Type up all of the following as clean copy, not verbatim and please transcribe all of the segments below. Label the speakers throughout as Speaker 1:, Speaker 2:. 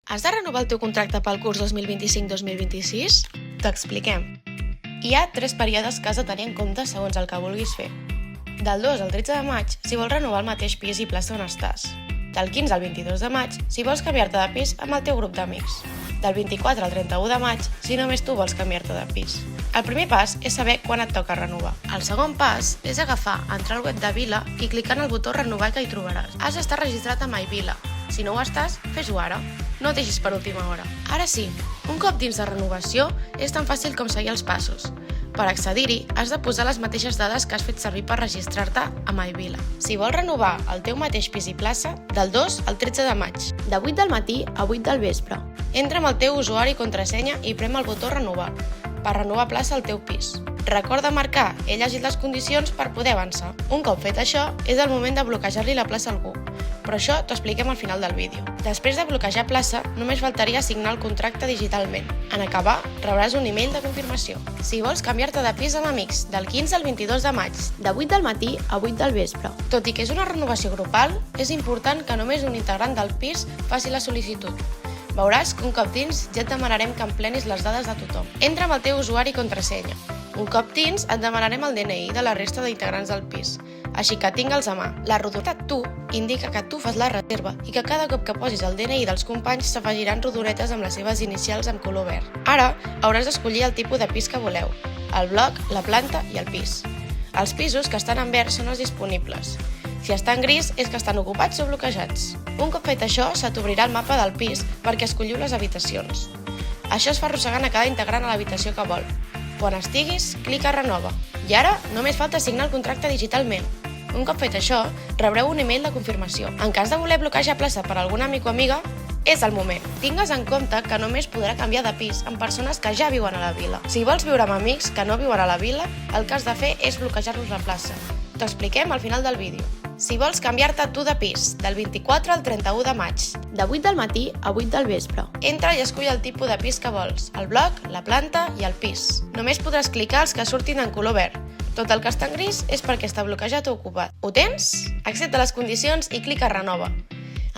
Speaker 1: Has de renovar el teu contracte pel curs 2025-2026? T'ho expliquem. Hi ha 3 períodes que has de tenir en compte segons el que vulguis fer. Del 2 al 13 de maig, si vols renovar el mateix pis i plaça on estàs. Del 15 al 22 de maig, si vols canviar-te de pis amb el teu grup d'amics. Del 24 al 31 de maig, si només tu vols canviar-te de pis. El primer pas és saber quan et toca renovar. El segon pas és agafar, entrar al web de Vila i clicar en el botó renovar que hi trobaràs. Has d'estar registrat a MyVila. Si no ho estàs, fes-ho ara. No et deixis per última hora. Ara sí, un cop dins de renovació, és tan fàcil com seguir els passos. Per accedir-hi, has de posar les mateixes dades que has fet servir per registrar-te a MyVila. Si vols renovar el teu mateix pis i plaça, del 2 al 13 de maig, de 8 del matí a 8 del vespre. Entra amb el teu usuari i contrasenya i prem el botó renovar, per renovar plaça al teu pis. Recorda marcar he llegit les condicions per poder avançar. Un cop fet això, és el moment de bloquejar-li la plaça a algú. Però això t'ho expliquem al final del vídeo. Després de bloquejar plaça, només faltaria signar el contracte digitalment. En acabar, rebràs un email de confirmació. Si vols canviar-te de pis amb amics, del 15 al 22 de maig, de 8 del matí a 8 del vespre. Tot i que és una renovació grupal, és important que només un integrant del pis faci la sol·licitud. Veuràs que un cop dins ja et demanarem que emplenis les dades de tothom. Entra amb el teu usuari i contrasenya. Un cop dins et demanarem el DNI de la resta d'integrants del pis, així que tingue'ls a mà. La rodoneta tu indica que tu fas la reserva i que cada cop que posis el DNI dels companys s'afegiran rodonetes amb les seves inicials en color verd. Ara hauràs d'escollir el tipus de pis que voleu, el bloc, la planta i el pis. Els pisos que estan en verd són els disponibles. Si està en gris és que estan ocupats o bloquejats. Un cop fet això, se t'obrirà el mapa del pis perquè escolliu les habitacions. Això es fa arrossegant a cada integrant a l'habitació que vol. Quan estiguis, clica Renova. I ara només falta signar el contracte digitalment. Un cop fet això, rebreu un email de confirmació. En cas de voler bloquejar plaça per algun amic o amiga, és el moment. Tingues en compte que només podrà canviar de pis amb persones que ja viuen a la vila. Si vols viure amb amics que no viuen a la vila, el que has de fer és bloquejar-los la plaça. T'ho expliquem al final del vídeo. Si vols canviar-te tu de pis, del 24 al 31 de maig, de 8 del matí a 8 del vespre. Entra i escull el tipus de pis que vols, el bloc, la planta i el pis. Només podràs clicar els que surtin en color verd. Tot el que està en gris és perquè està bloquejat o ocupat. Ho tens? Accepta les condicions i clica Renova.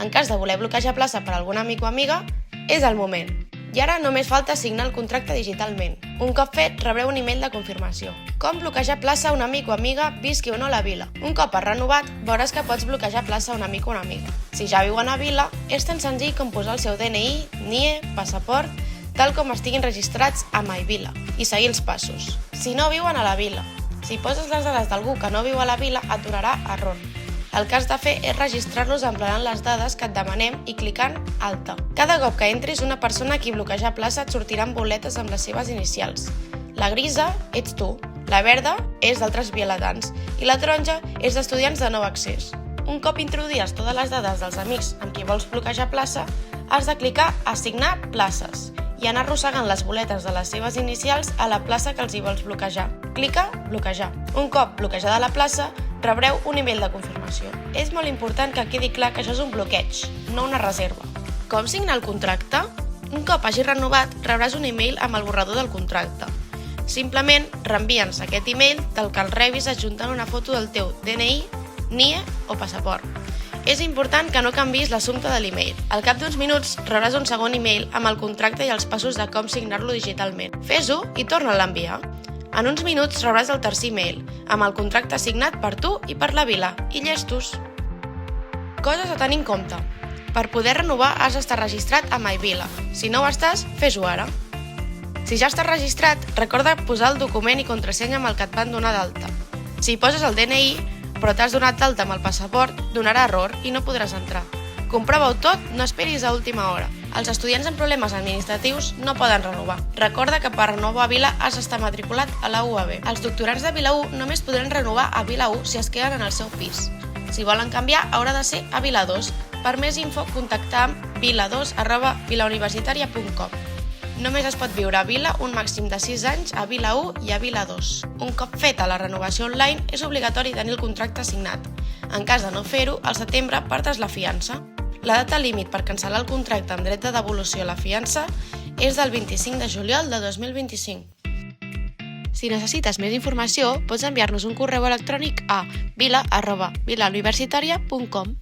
Speaker 1: En cas de voler bloquejar plaça per algun amic o amiga, és el moment. I ara només falta signar el contracte digitalment. Un cop fet, rebreu un email de confirmació. Com bloquejar plaça a un amic o amiga visqui o no a la vila. Un cop has renovat, veuràs que pots bloquejar plaça a un amic o una amiga. Si ja viuen a vila, és tan senzill com posar el seu DNI, NIE, passaport, tal com estiguin registrats a MyVila, i seguir els passos. Si no viuen a la vila, si poses les dades d'algú que no viu a la vila, et donarà error. El que has de fer és registrar-los emplenant les dades que et demanem i clicant Alta. Cada cop que entris, una persona a qui bloquejar plaça et sortiran boletes amb les seves inicials. La grisa ets tu, la verda és d'altres vilatans i la taronja és d'estudiants de nou accés. Un cop introduïdes totes les dades dels amics amb qui vols bloquejar plaça, has de clicar Assignar places i anar arrossegant les boletes de les seves inicials a la plaça que els hi vols bloquejar. Clica Bloquejar. Un cop bloquejada la plaça, rebreu un email de confirmació. És molt important que quedi clar que això és un bloqueig, no una reserva. Com signar el contracte? Un cop hagis renovat, rebràs un email amb el borrador del contracte. Simplement reenvia'ns aquest email del que el rebis adjuntant una foto del teu DNI, NIE o passaport. És important que no canviïs l'assumpte de l'email. Al cap d'uns minuts rebràs un segon email amb el contracte i els passos de com signar-lo digitalment. Fes-ho i torna'l a enviar. En uns minuts rebràs el tercer email, amb el contracte signat per tu i per la vila, i llestos. Coses a tenir en compte. Per poder renovar has d'estar registrat a MyVila. Si no ho estàs, fes-ho ara. Si ja estàs registrat, recorda posar el document i contrasenya amb el que et van donar d'alta. Si poses el DNI, però t'has donat d'alta amb el passaport, donarà error i no podràs entrar. Comprova-ho tot, no esperis a última hora. Els estudiants amb problemes administratius no poden renovar. Recorda que per renovar a Vila has d'estar matriculat a la UAB. Els doctorants de Vila 1 només podran renovar a Vila 1 si es queden en el seu pis. Si volen canviar, haurà de ser a Vila 2. Per més info, contactar amb vila2@vilauniversitaria.com. Només es pot viure a Vila un màxim de 6 anys a Vila 1 i a Vila 2. Un cop feta la renovació online, és obligatori tenir el contracte signat. En cas de no fer-ho, al setembre perds la fiança. La data límit per cancel·lar el contracte amb dret de devolució a la fiança és del 25 de juliol de 2025. Si necessites més informació, pots enviar-nos un correu electrònic a vila@vilauniversitaria.com.